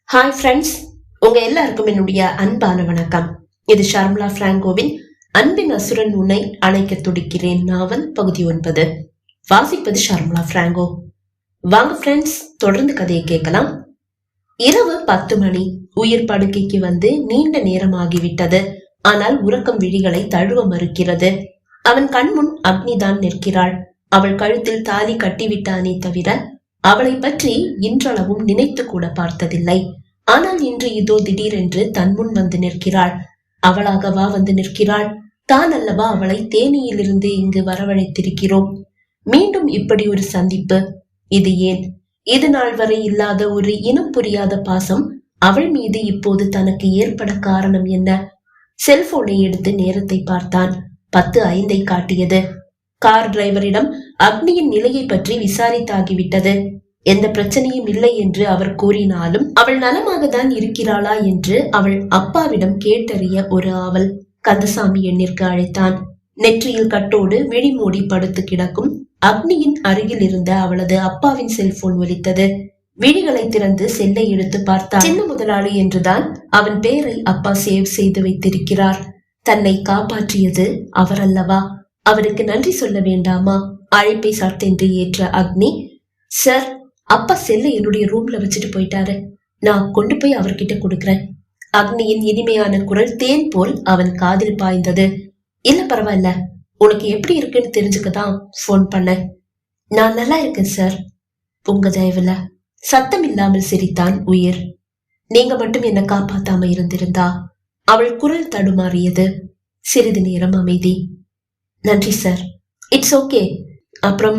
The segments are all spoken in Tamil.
ஹாய் ஃப்ரெண்ட்ஸ், உங்க எல்லாருக்கும் என்னுடைய அன்பான வணக்கம். இது ஷர்மிளா பிராங்கோவின் அன்பின் அசுரன் உன்னை அணைக்க துடிக்கிறேன் நாவல் பகுதி 9. வாசிப்பது ஷர்மிளா பிராங்கோ. வாங்க ஃப்ரெண்ட்ஸ், தொடர்ந்து கதையை கேட்கலாம். இரவு 10 மணி. உயிர் படுக்கைக்கு வந்து நீண்ட நேரமாகிவிட்டது. ஆனால் உறக்கம் விழிகளை தழுவ மறுக்கிறது. அவன் கண்முன் அக்னிதான் நிற்கிறாள். அவள் கழுத்தில் தாலி கட்டிவிட்டானே தவிர அவளை பற்றி இன்றளவும் நினைத்து கூட பார்த்ததில்லை. ஆனால் இன்று இதோ திடீரென்று தன் முன் வந்து நிற்கிறாள். அவளாகவா வந்து நிற்கிறாள்? தான் அல்லவா அவளை தேனியிலிருந்து இங்கு வரவழைத்திருக்கிறோம். மீண்டும் இப்படி ஒரு சந்திப்பு. இது ஏன்? இது நாள் வரை இல்லாத ஒரு இனம் புரியாத பாசம் அவள் மீது இப்போது தனக்கு ஏற்பட காரணம் என்ன? செல்போனை எடுத்து நேரத்தை பார்த்தான். 10:05 காட்டியது. கார் டிரைவரிடம் அக்னியின் நிலையை பற்றி விசாரித்தாகிவிட்டது. எந்த பிரச்சனையும் இல்லை என்று அவர் கூறினாலும் அவள் நலமாக தான் இருக்கிறாளா என்று அவள் அப்பாவிடம் கேட்டறிய ஒரு ஆவல். கந்தசாமி எண்ணிற்கு அழைத்தான். நெற்றியில் கட்டோடு விழி மூடி படுத்து கிடக்கும் அக்னியின் அருகில் இருந்த அவளது அப்பாவின் செல்போன் ஒலித்தது. விழிகளை திறந்து செல்லை எடுத்து பார்த்தான். சின்ன முதலாளி என்றுதான் அவன் பெயரை அப்பா சேவ் செய்து வைத்திருக்கிறார். தன்னை காப்பாற்றியது அவர் அல்லவா? அவருக்கு நன்றி சொல்ல வேண்டாமா? அழைப்பை சட்டென்று ஏற்ற அக்னி, சார், அப்பா செல்ல என்னுடைய ரூம்ல வச்சுட்டு போயிட்டாரு. நான் கொண்டு போய் அவர்கிட்ட கொடுக்கறேன். அக்னியின் இனிமையான குரல் தேன் போல் அவன் காதில் பாய்ந்தது. இல்ல பரவாயில்ல, உனக்கு எப்படி இருக்குன்னு தெரிஞ்சுக்கதான் போன் பண்ண. நான் நல்லா இருக்கேன் சார், உங்க தயவுல. சத்தம் இல்லாமல் சிரித்தான் உயிர். நீங்க மட்டும் என்ன காப்பாத்தாம இருந்திருந்தா? அவள் குரல் தடுமாறியது. சிறிது நேரம் அமைதி. நன்றி சார். It's okay. அப்புறம்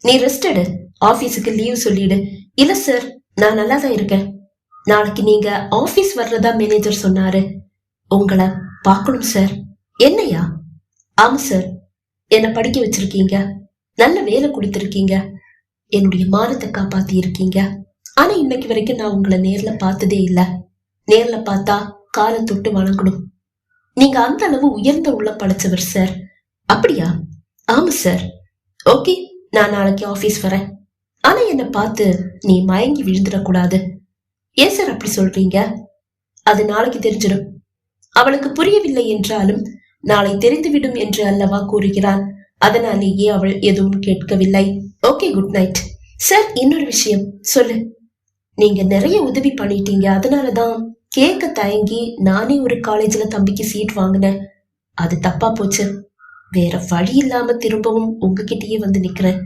நீ ரெஸ்ட் எடு, ஆபீஸுக்கு லீவ் சொல்லிடு. இல்ல சார், நான் நல்லா தான் இருக்கேன். நாளைக்கு நீங்க ஆபீஸ் வர்றதா மேனேஜர் சொன்னாரு. உங்களை பார்க்கணும் சார். என்னையா? ஆமா சார், என்ன படிக்க வச்சிருக்கீங்க, நல்ல வேலை கொடுத்திருக்கீங்க, என்னுடைய மானத்தை காப்பாத்தி இருக்கீங்க. ஆனா இன்னைக்கு வரைக்கும் நான் உங்களை நேர்ல பார்த்ததே இல்ல. நேர்ல பார்த்தா காலை தொட்டு வணங்கணும். நீங்க அந்த அளவு உயர்ந்த உள்ள படைச்சவர் சார். அப்படியா? ஆமா சார். ஓகே, நான் நாளைக்கு ஆபீஸ் வரேன். ஆனா என்ன பார்த்து நீ மயங்கி விழுந்துடக்கூடாது. ஏன் சார் அப்படி சொல்றீங்க? அது நாளைக்கு தெரிஞ்சிடும். அவளுக்கு புரியவில்லை என்றாலும் நாளை தெரிந்துவிடும் என்று அல்லவா கூறுகிறான். அதனாலேயே அவள் எதுவும் கேட்கவில்லை. Okay, good night. சார், இன்னொரு விஷயம் சொல்லு. நீங்க நிறைய உதவி பண்ணிட்டீங்க, அதனாலதான் கேட்க தயங்கி நானே ஒரு காலேஜ்ல தம்பிக்கு சீட் வாங்கினேன். அது தப்பா போச்சு. வேற வழி இல்லாம திரும்பவும் உங்ககிட்டயே வந்து நிக்கிறேன்.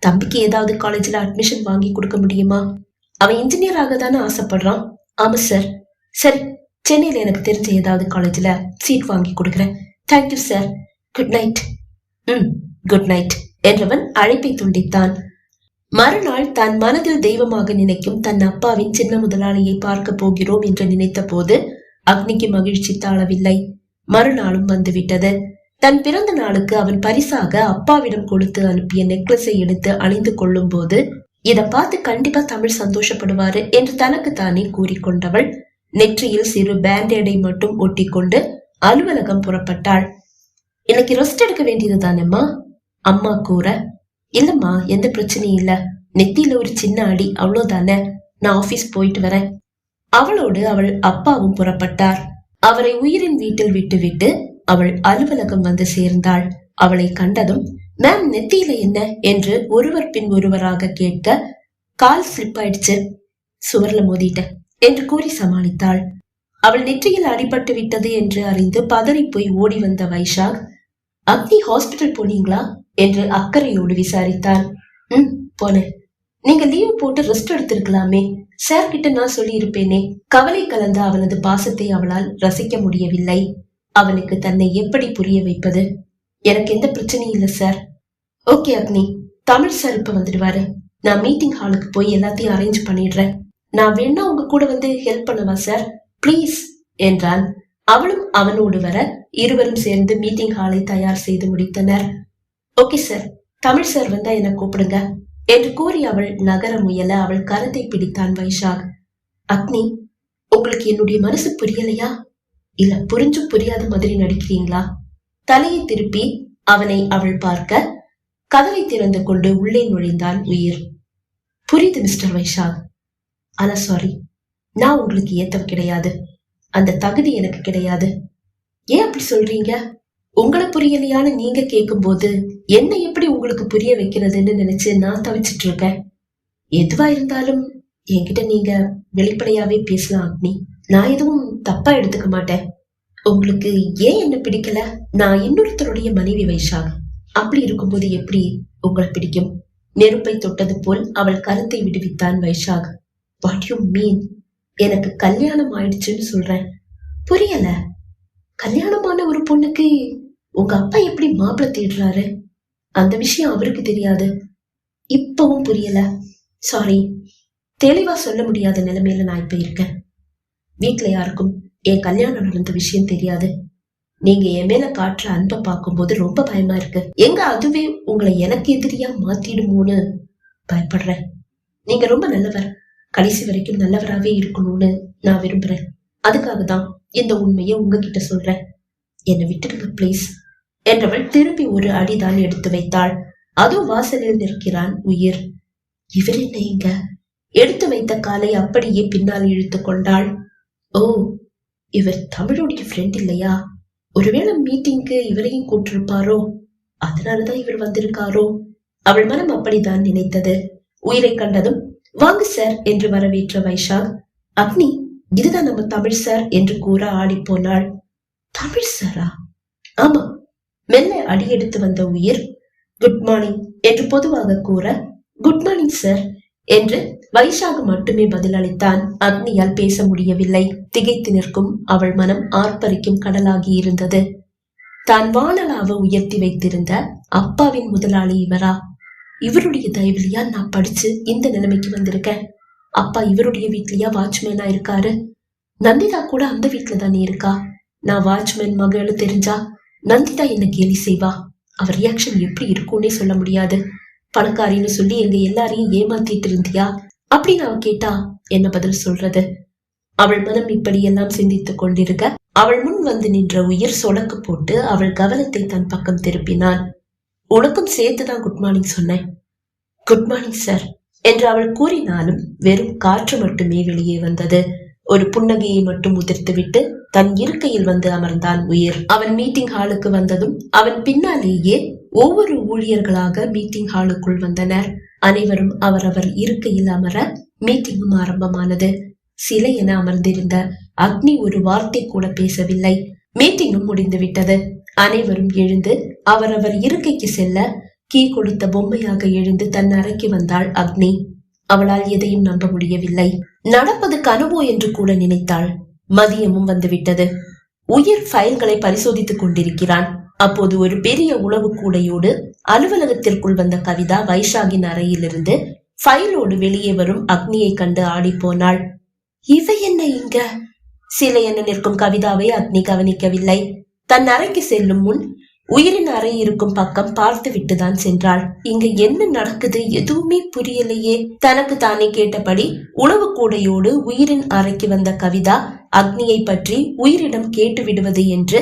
தம்பிக்கு ஏதாவது காலேஜ்ல அட்மிஷன் வாங்கி கொடுக்க முடியுமா? அவன் இன்ஜினியர் ஆக தானே ஆசைப்படுறான். ஆமா சார். சரி, சென்னையில எனக்கு தெரிஞ்ச ஏதாவது காலேஜ்ல சீட் வாங்கி கொடுக்குறேன். Thank you sir. Good night. Good night என்றவன் அழைப்பை துண்டித்தான். மறுநாள் தன் மனதில் தெய்வமாக நினைக்கும் தன் அப்பாவின் சின்ன முதலாளியை பார்க்க போகிறோம் என்று நினைத்த போது அக்னிக்கு மகிழ்ச்சி தாழவில்லை. மறுநாளும் வந்துவிட்டது. தன் பிறந்த நாளுக்கு அவன் பரிசாக அப்பாவிடம் கொடுத்து அனுப்பிய நெக்லஸை எடுத்து அணிந்து கொள்ளும் போது இத பார்த்து கண்டிப்பா தமிழ் சந்தோஷப்படுவாரு என்று தனக்கு தானே கூறிக்கொண்டவள் நெற்றியில் சிறு பேண்டேடை மட்டும் ஒட்டி கொண்டு அலுவலகம் புறப்பட்டாள். இன்னைக்கு ரெஸ்ட் எடுக்க வேண்டியது தானேம்மா? அம்மா கூற, இல்லம்மா, எந்த பிரச்சனையும் இல்ல, நெத்தியில ஒரு சின்ன அடி, அவ்வளவுதானே, நான் ஆபீஸ் போயிட்டு வரேன். அவளோடு அவள் அப்பாவும் புறப்பட்டார். அவரை உயிரின் வீட்டில் விட்டுவிட்டு அவள் அலுவலகம் வந்து சேர்ந்தாள். அவளை கண்டதும், மேம், நெத்தியில என்ன என்று ஒருவர் பின் ஒருவராக கேட்க, கால் ஸ்லிப் ஆயிடுச்சு, சுவர்ல மோதிட்ட என்று கூறி சமாளித்தாள். அவள் நெற்றியில் அடிபட்டு விட்டது என்று அறிந்து பதறி போய் ஓடி வந்த வைஷாக், அக்னி ஹாஸ்பிட்டல் போனீங்களா என்று அக்கறையோடு விசாரித்தாள். போனேன். நீங்க லீவ் போட்டு ரெஸ்ட் எடுத்திருக்கலாமே, சார் கிட்ட நான் சொல்லி இருப்பேனே. கவலை கலந்த அவனது பாசத்தை அவளால் ரசிக்க முடியவில்லை. அவனுக்கு தன்னை எப்படி புரிய வைப்பது? எனக்கு எந்த பிரச்சனையும் இல்ல சார். ஓகே அக்னி, தமிழ் சார் இப்ப வந்துடுவாரு. நான் மீட்டிங் ஹாலுக்கு போய் எல்லாத்தையும் அரேஞ்ச் பண்ணிடுறேன். நான் வேணா உங்க கூட வந்து ஹெல்ப் பண்ணவா சார், பிளீஸ் என்றான். அவளும் அவனோடு வர இருவரும் சேர்ந்து மீட்டிங் ஹாலை தயார் செய்து முடித்தனர். ஓகே சார், தமிழ் சார் வந்தா என்ன கூப்பிடுங்க என்று கூறி அவள் நகர முயல அவள் கரத்தை பிடித்தான் வைஷாக். அக்னி, உங்களுக்கு என்னுடைய மனசு புரியலையா? இல்ல புரிஞ்சும் புரியாத மாதிரி நடிக்கிறீங்களா? தலையை திருப்பி அவனை அவள் பார்க்க கதவை திறந்து கொண்டு உள்ளே நுழைந்தான் உயிர். புரியுது மிஸ்டர் வைஷாக், ஆனா சாரி, நான் உங்களுக்கு ஏத்தவ கிடையாது. அந்த தகுதி எனக்கு கிடையாது. ஏன் அப்படி சொல்றீங்க? உங்களை புரியலையான்னு நீங்க கேட்கும் போது என்ன எப்படி உங்களுக்கு புரிய வைக்கிறதுன்னு நினைச்சு நான் தவிச்சிட்டு இருக்கேன். எதுவா இருந்தாலும் என்கிட்ட நீங்க வெளிப்படையாவே பேசலாம் அக்னி. நான் எதுவும் தப்பா எடுத்துக்க மாட்டேன். உங்களுக்கு ஏன் என்ன பிடிக்கல? நான் இன்னொருத்தருடைய மனைவி வைஷாக். அப்படி இருக்கும்போது எப்படி உங்களை பிடிக்கும்? நெருப்பை தொட்டது போல் அவள் கருத்தை விடுவித்தான் வைஷாக். What you mean? எனக்கு கல்யாணம் ஆயிடுச்சுன்னு சொல்றேன். புரியல. கல்யாணமான ஒரு பொண்ணுக்கு உங்க அப்பா எப்படி மாப்பிள்ளை தேடுறாரு? அந்த விஷயம் அவருக்கு தெரியாது. இப்பவும் புரியல. சாரி, தெளிவா சொல்ல முடியாத நிலைமையில நான் இப்ப இருக்கேன். வீட்டுல யாருக்கும் என் கல்யாணம் நடந்த விஷயம் தெரியாது. நீங்க என் மேல காட்டுற அன்பை பார்க்கும்போது ரொம்ப பயமா இருக்கு. எங்க அதுவே உங்களை எனக்கு எதிரியா மாத்திடுமோன்னு பயப்படுறேன். நீங்க ரொம்ப நல்லவர். கடைசி வரைக்கும் நல்லவராகவே இருக்கணும்னு நான் விரும்புறேன். அதுக்காக தான் இந்த உண்மையை உங்ககிட்ட சொல்றேன். என்னை விட்டுடுங்க பிளீஸ் என்றவள் திரும்பி ஒரு அடிதான் எடுத்து வைத்தாள். அதோ வாசலில் நிற்கிறான் உயிர். இவர் என்ன இங்க? எடுத்து வைத்த காலை அப்படியே பின்னால் இழுத்து கொண்டாள். ஓ, இவர் தமிழுடைய ஃப்ரெண்ட் இல்லையா? ஒருவேளை மீட்டிங்க்கு இவரையும் கூட்டிருப்பாரோ, அதனாலதான் இவர் வந்திருக்காரோ? அவள் மனம் அப்படித்தான் நினைத்தது. உயிரை கண்டதும் வாங்க சார் என்று வரவேற்ற வைஷாக், அக்னி இதுதான் நம்ம தமிழ் சார் என்று கூற ஆடி போனாள். தமிழ் சாரா? ஆமா. மெல்ல அடியெடுத்து வந்த உயிர் குட் மார்னிங் என்று பொதுவாக கூற குட் மார்னிங் சார் என்று வைஷாக் மட்டுமே பதில் அளித்தான். அக்னியால் பேச முடியவில்லை. திகைத்து நிற்கும் அவள் மனம் ஆர்ப்பரிக்கும் கடலாகி இருந்தது. தான் வானலாவ உயர்த்தி வைத்திருந்த அப்பாவின் முதலாளி இவரா? இவருடைய தயவுலையா நான் படிச்சு இந்த நிலைமைக்கு வந்திருக்கேன். அப்பா இவருடைய வீட்லயா வாட்ச்மேனா இருக்காரு? நந்திதா கூட அந்த வீட்டுல தானே இருக்கா. நான் வாட்ச்மேன் மகளு தெரிஞ்சா நந்திதா என்ன கேலி செய்வா. அவர் ரியாக்ஷன் எப்படி இருக்கும்னே சொல்ல முடியாது. பணக்காரின்னு சொல்லி எங்க எல்லாரையும் ஏமாத்திட்டு இருந்தியா அப்படின்னு அவ கேட்டா என்ன பதில் சொல்றது? அவள் மனம் இப்படியெல்லாம் சிந்தித்துக் கொண்டிருக்க அவள் முன் வந்து நின்ற உயிர் சொடக்கு போட்டு அவள் கவனத்தை தன் பக்கம் திருப்பினான். உனக்கும் சேர்த்துதான் குட் மார்னிங் சொன்னேன். குட் மார்னிங் சார் என்று அவள் கூறினாலும் வெறும் காற்று மட்டுமே வெளியே வந்தது. ஒரு புன்னகையை மட்டும் உதிர்த்துவிட்டு தன் இருக்கையில் வந்து அமர்ந்தான் உயிர். அவன் மீட்டிங் ஹாலுக்கு வந்ததும் அவன் பின்னாலேயே ஒவ்வொரு ஊழியர்களாக மீட்டிங் ஹாலுக்குள் வந்தனர். அனைவரும் அவரவர் இருக்கையில் அமர மீட்டிங்கும் ஆரம்பமானது. சிலை என அமர்ந்திருந்த அக்னி ஒரு வார்த்தை கூட பேசவில்லை. மீட்டிங்கும் முடிந்து விட்டது. அனைவரும் எழுந்து அவரவர் இருக்கைக்கு செல்ல கீ கொடுத்த பொம்மையாக எழுந்து தன் அறைக்கு வந்தாள் அக்னி. அவளால் எதையும் நம்ப முடியவில்லை. நடப்பது கனவோ என்று கூட நினைத்தாள். மதியமும் வந்துவிட்டது. உயிர் ஃபைல்களை பரிசோதித்துக் கொண்டிருக்கிறான். அப்போது ஒரு பெரிய உணவு கூடையோடு அலுவலகத்திற்குள் வந்த கவிதா வைஷாகின் அறையிலிருந்து ஃபைலோடு வெளியே வரும் அக்னியை கண்டு ஆடி போனாள். இவ என்ன இங்க? சிலை என நிற்கும் கவிதாவை அக்னி கவனிக்கவில்லை. தன் அறைக்கு செல்லும் முன் உயிரின் அறை இருக்கும் பக்கம் பார்த்து விட்டுதான் சென்றாள். இங்க என்ன நடக்குது எதுவுமே புரியலையே. தனக்கு தானே கேட்டபடி உணவு கூடையோடு உயிரின் அறைக்கு வந்த கவிதா அக்னியை பற்றி உயிரிடம் கேட்டு விடுவது என்று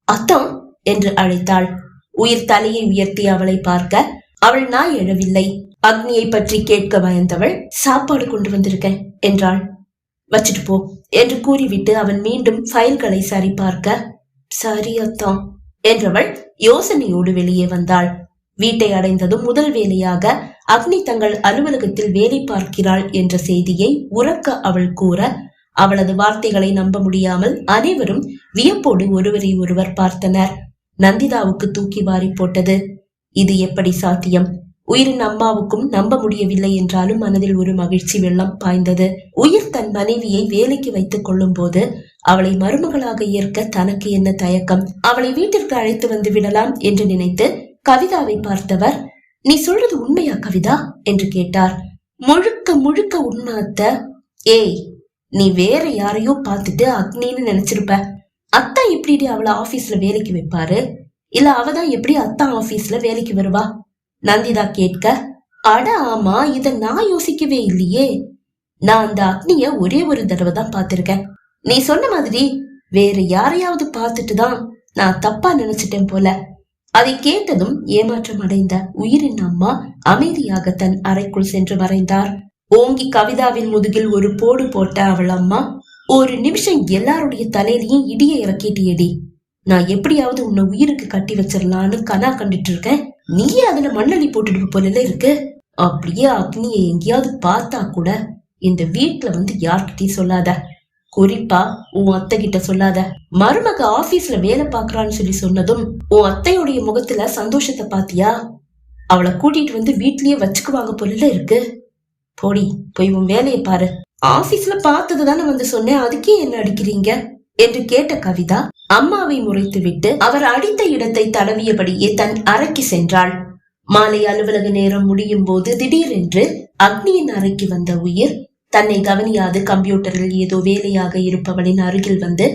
அத்தான் என்று அழைத்தாள். உயிர் தலையை உயர்த்தி அவளை பார்க்க அவள் நாய் எழவில்லை. அக்னியை பற்றி கேட்க பயந்தவள் சாப்பாடு கொண்டு வந்திருக்கேன் என்றாள். வச்சிட்டு போ என்று கூறிவிட்டு அவன் மீண்டும் ஃபைல்களை சரி பார்க்க சரி அத்தான் என்றவள் யோசனையோடு வெளியே வந்தாள். வீட்டை அடைந்ததும் முதல் வேலையாக அக்னி தங்கள் அலுவலகத்தில் வேலை பார்க்கிறாள் என்ற செய்தியை உரக்க அவள் கூற அவளது வார்த்தைகளை நம்ப முடியாமல் அனைவரும் வியப்போடு ஒருவரை ஒருவர் பார்த்தனர். நந்திதாவுக்கு தூக்கி வாரி போட்டது. இது எப்படி சாத்தியம்? உயிரின் அம்மாவுக்கும் நம்ப முடியவில்லை என்றாலும் மனதில் ஒரு மகிழ்ச்சி வெள்ளம் பாய்ந்தது. உயிர் தன் மனைவியை வேலைக்கு வைத்துக் கொள்ளும் போது அவளை மருமகளாக ஏற்க தனக்கு என்ன தயக்கம்? அவளை வீட்டிற்கு அழைத்து வந்து விடலாம் என்று நினைத்து கவிதாவை பார்த்தவர், நீ சொல்றது உண்மையா கவிதா என்று கேட்டார். முழுக்க முழுக்க உண்மாத்த. ஏய், நீ வேற யாரையோ பார்த்துட்டு அக்னின்னு நினைச்சிருப்ப. அத்தா எப்படி அவளை ஆபீஸ்ல வேலைக்கு வைப்பாரு? இல்ல அவதான் எப்படி அத்தா ஆபீஸ்ல வேலைக்கு வருவா? நந்திதா கேட்க, அட ஆமா, இத நான் யோசிக்கவே இல்லையே. நான் அந்த அக்னிய ஒரே ஒரு தடவை தான் பார்த்திருக்கேன். நீ சொன்ன மாதிரி வேற யாரையாவது பார்த்துட்டு தான் நான் தப்பா நினைச்சிட்டேன் போல. அதை கேட்டதும் ஏமாற்றம் அடைந்த உயிரின் அம்மா அமைதியாக தன் அறைக்குள் சென்று மறைந்தார். ஓங்கி கவிதாவின் முதுகில் ஒரு போடு போட்ட அவள் அம்மா, ஒரு நிமிஷம் எல்லாருடைய தலையிலையும் இடியை இறக்கிட்டியடி. நான் எப்படியாவது உன்னை உயிருக்கு கட்டி வச்சிடலான்னு கனா கண்டுட்டு இருக்கேன். நீயே அதுல மண்ணள்ளி போட்டுட்டு போல இருக்கு. அப்படியே அக்னியை எங்கேயாவது பார்த்தா கூட இந்த வீட்டுல வந்து யார்கிட்டயும் சொல்லாத. குறிப்பா உன் அத்தை கிட்ட சொல்லாத. மருமக ஆபீஸ்ல வேலை பாக்குறான்னு சொல்லி சொன்னதும் உன் அத்தையுடைய முகத்துல சந்தோஷத்தை பாத்தியா? அவளை கூட்டிட்டு வந்து வீட்லயே வச்சுக்குவாங்க போல இருக்கு. போடி, போய் உன் வேலையை பாரு. ஆபீஸ்ல பார்த்ததுதானே வந்து சொன்னேன், அதுக்கே என்ன அடிக்கிறீங்க என்று கேட்ட கவிதா அம்மாவை முறைத்து விட்டு அவர் அடித்த இடத்தை தடவியபடியே தன் அறைக்கு சென்றாள். மாலை அலுவலக நேரம் முடியும் போது திடீரென்று அக்னியின் அறைக்கு வந்த உயிர் தன்னை கவனியாது கம்ப்யூட்டரில் ஏதோ வேலையாக இருப்பவளின் அருகில் வந்து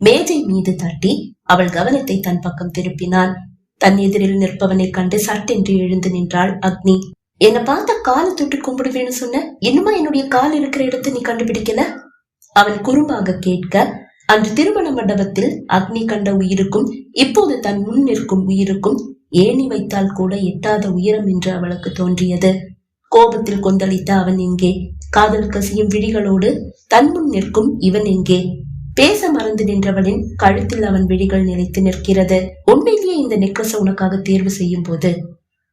மேஜை மீது தட்டி அவள் கவனத்தை தன் பக்கம் திருப்பினான். தன் எதிரில் நிற்பவனை கண்டு சட்டென்று எழுந்து நின்றாள் அக்னி. என்ன பார்த்த காலை தொட்டு கும்பிடுவேன்னு சொன்ன, இன்னுமா என்னுடைய கால் இருக்கிற இடத்தை நீ கண்டுபிடிக்கல? அவன் குறும்பாக கேட்க, அன்று திருமண மண்டபத்தில் அக்னி கண்ட உயிருக்கும் இப்போது தன் முன் நிற்கும் உயிருக்கும் ஏணி வைத்தால் கூட எட்டாத உயரம் என்று அவளுக்கு தோன்றியது. கோபத்தில் கொந்தளித்த அவன் எங்கே? காதல் கசியும் விழிகளோடு தன் முன் நிற்கும் இவன் எங்கே? பேச மறந்து நின்றவளின் கழுத்தில் அவன் விழிகள் நிலைத்து நிற்கிறது. உண்மையிலேயே இந்த நெக்லஸ் உனக்காக தேர்வு செய்யும் போது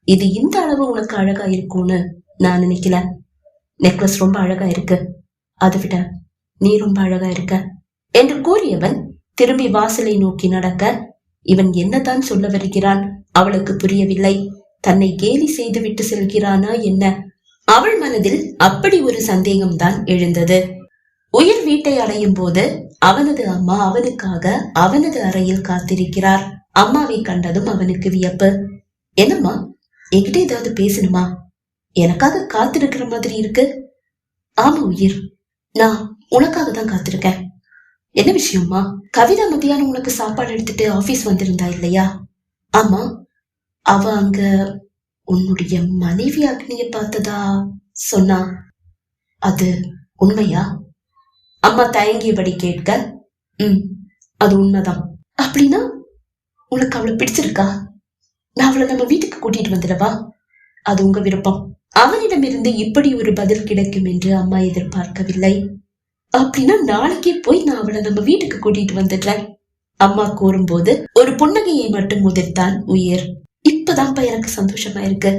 இது இந்த அளவு உனக்கு அழகா இருக்கும்னு நான் நினைக்கல. நெக்லஸ் ரொம்ப அழகா இருக்கு, அதை விட நீ ரொம்ப அழகா இருக்க என்று கூறியவன் திரும்பி வாசலை நோக்கி நடக்க, இவன் என்னதான் சொல்ல வருகிறான் அவளுக்கு புரியவில்லை. தன்னை கேலி செய்து விட்டு செல்கிறானா என்ன? அவள் மனதில் அப்படி ஒரு சந்தேகம்தான் எழுந்தது. உயிர் வீட்டை அடையும் போது அவனது அம்மா அவனுக்காக அவனது அறையில் காத்திருக்கிறார். அம்மாவை கண்டதும் அவனுக்கு வியப்பு. என்னம்மா, என்கிட்ட ஏதாவது பேசணுமா? எனக்காக காத்திருக்கிற மாதிரி இருக்கு. ஆமா உயிர், நான் உனக்காக தான் காத்திருக்கேன். என்ன விஷயமா? கவிதா மத்தியானம் உனக்கு சாப்பாடு எடுத்துட்டு ஆபீஸ் வந்திருந்தா இல்லையா? ஆமா, அவ அங்க உன்னுடைய மனைவி அக்னிய பார்த்ததா சொன்னா, அது உண்மையா? அம்மா தயங்கியபடி கேட்க, அது உண்மைதான். அப்படின்னா உனக்கு அவளை பிடிச்சிருக்கா? நான் அவளை நம்ம வீட்டுக்கு கூட்டிட்டு வந்துடவா? அது உங்க விருப்பம். அவனிடமிருந்து இப்படி ஒரு பதில் கிடைக்கும் என்று அம்மா எதிர்பார்க்கவில்லை. அப்படின்னா நாளைக்கே போய் நான் அவளை நம்ம வீட்டுக்கு கூட்டிட்டு வந்துடுறேன் அம்மா கூறும்போது ஒரு புன்னகையை மட்டும் முதிர்த்தான் உயிர். இப்பதான்ப்பா எனக்கு சந்தோஷமா இருக்கு.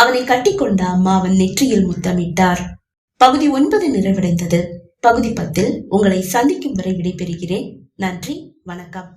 அவனை கட்டி கொண்ட அம்மா அவன் நெற்றியில் முத்தமிட்டார். பகுதி 9 நிறைவடைந்தது. பகுதி 10 உங்களை சந்திக்கும் வரை விடைபெறுகிறேன். நன்றி, வணக்கம்.